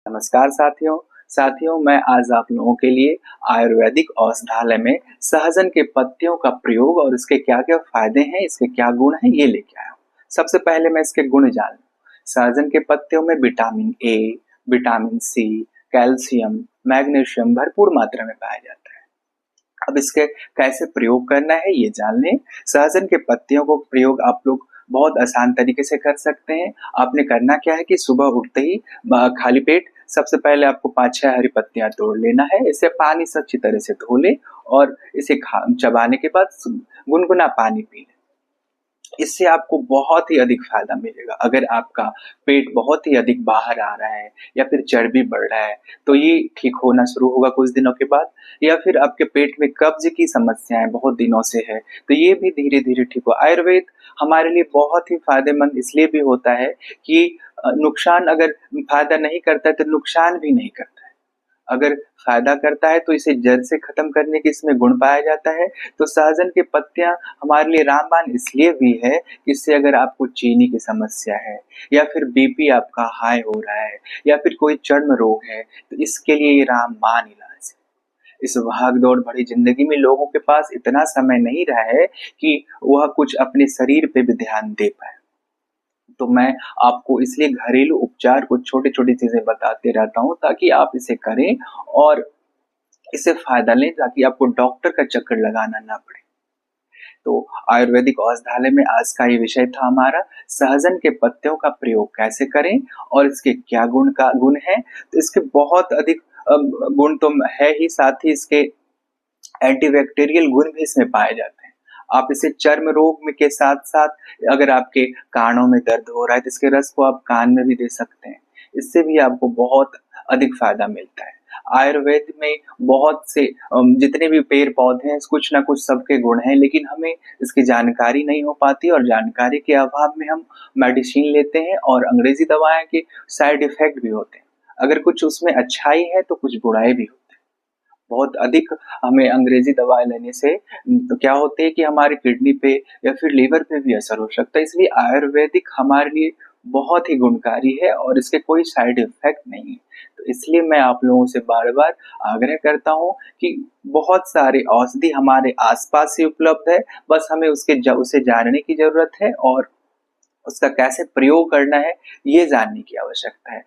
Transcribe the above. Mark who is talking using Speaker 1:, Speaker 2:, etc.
Speaker 1: नमस्कार साथियों मैं आज आप लोगों के लिए आयुर्वेदिक औषधालय में सहजन के पत्तियों का प्रयोग और इसके क्या क्या फायदे हैं, इसके क्या गुण हैं, ये लेके आया हूँ। सबसे पहले मैं इसके गुण जान लूं। सहजन के पत्तियों में vitamin A, vitamin C, calcium, magnesium भरपूर मात्रा में पाया जाता है। अब इसके कैसे प्रयोग करना है ये जान लें। सहजन के पत्तियों को प्रयोग आप लोग बहुत आसान तरीके से कर सकते हैं। आपने करना क्या है कि सुबह उठते ही खाली पेट सबसे पहले आपको 5-6 हरी पत्तियां तोड़ लेना है। इसे पानी से अच्छी तरह से धो ले और इसे चबाने के बाद गुनगुना पानी पी लें। इससे आपको बहुत ही अधिक फायदा मिलेगा। अगर आपका पेट बहुत ही अधिक बाहर आ रहा है या फिर चर्बी बढ़ रहा है तो ये ठीक होना शुरू होगा कुछ दिनों के बाद, या फिर आपके पेट में कब्ज की समस्याएं बहुत दिनों से है तो ये भी धीरे धीरे ठीक हो। आयुर्वेद हमारे लिए बहुत ही फायदेमंद इसलिए भी होता है कि नुकसान अगर फायदा नहीं करता है तो नुकसान भी नहीं करता है। अगर फायदा करता है तो इसे जड़ से खत्म करने के इसमें गुण पाया जाता है। तो सहजन की पत्तियां हमारे लिए रामबाण इसलिए भी है कि इससे अगर आपको चीनी की समस्या है या फिर बीपी आपका हाई हो रहा है या फिर कोई चर्म रोग है तो इसके लिए ये रामबाण इलाज है। इस भाग दौड़ भरी जिंदगी में लोगों के पास इतना समय नहीं रहा है कि वह कुछ अपने शरीर पे भी ध्यान दे पाए। तो मैं आपको इसलिए घरेलू उपचार को छोटी-छोटी चीजें बताते रहता हूँ ताकि आप इसे करें और इससे फायदा लें, ताकि आपको डॉक्टर का चक्कर लगाना ना पड़े। तो आयुर्वेदिक औषधालय में आज का ये विषय था हमारा, सहजन के पत्तियों का प्रयोग कैसे करें और इसके क्या गुण है। तो इसके बहुत अधिक गुण तो है ही, साथ ही इसके एंटीबैक्टीरियल गुण भी इसमें पाए जाते हैं। आप इसे चर्म रोग में के साथ साथ अगर आपके कानों में दर्द हो रहा है तो इसके रस को आप कान में भी दे सकते हैं। इससे भी आपको बहुत अधिक फायदा मिलता है। आयुर्वेद में बहुत से जितने भी पेड़ पौधे हैं कुछ ना कुछ सबके गुण हैं, लेकिन हमें इसकी जानकारी नहीं हो पाती और जानकारी के अभाव में हम मेडिसिन लेते हैं और अंग्रेजी दवाएं के साइड इफेक्ट भी होते हैं। अगर कुछ उसमें अच्छाई है तो कुछ बुराई भी होती है। बहुत अधिक हमें अंग्रेजी दवाएं लेने से तो क्या होते है कि हमारी किडनी पे या फिर लीवर पे भी असर हो सकता है। इसलिए आयुर्वेदिक हमारे लिए बहुत ही गुणकारी है और इसके कोई साइड इफेक्ट नहीं है। तो इसलिए मैं आप लोगों से बार बार आग्रह करता हूँ कि बहुत सारे औषधि हमारे आसपास ही उपलब्ध है, बस हमें उसे जानने की जरूरत है और उसका कैसे प्रयोग करना है ये जानने की आवश्यकता है।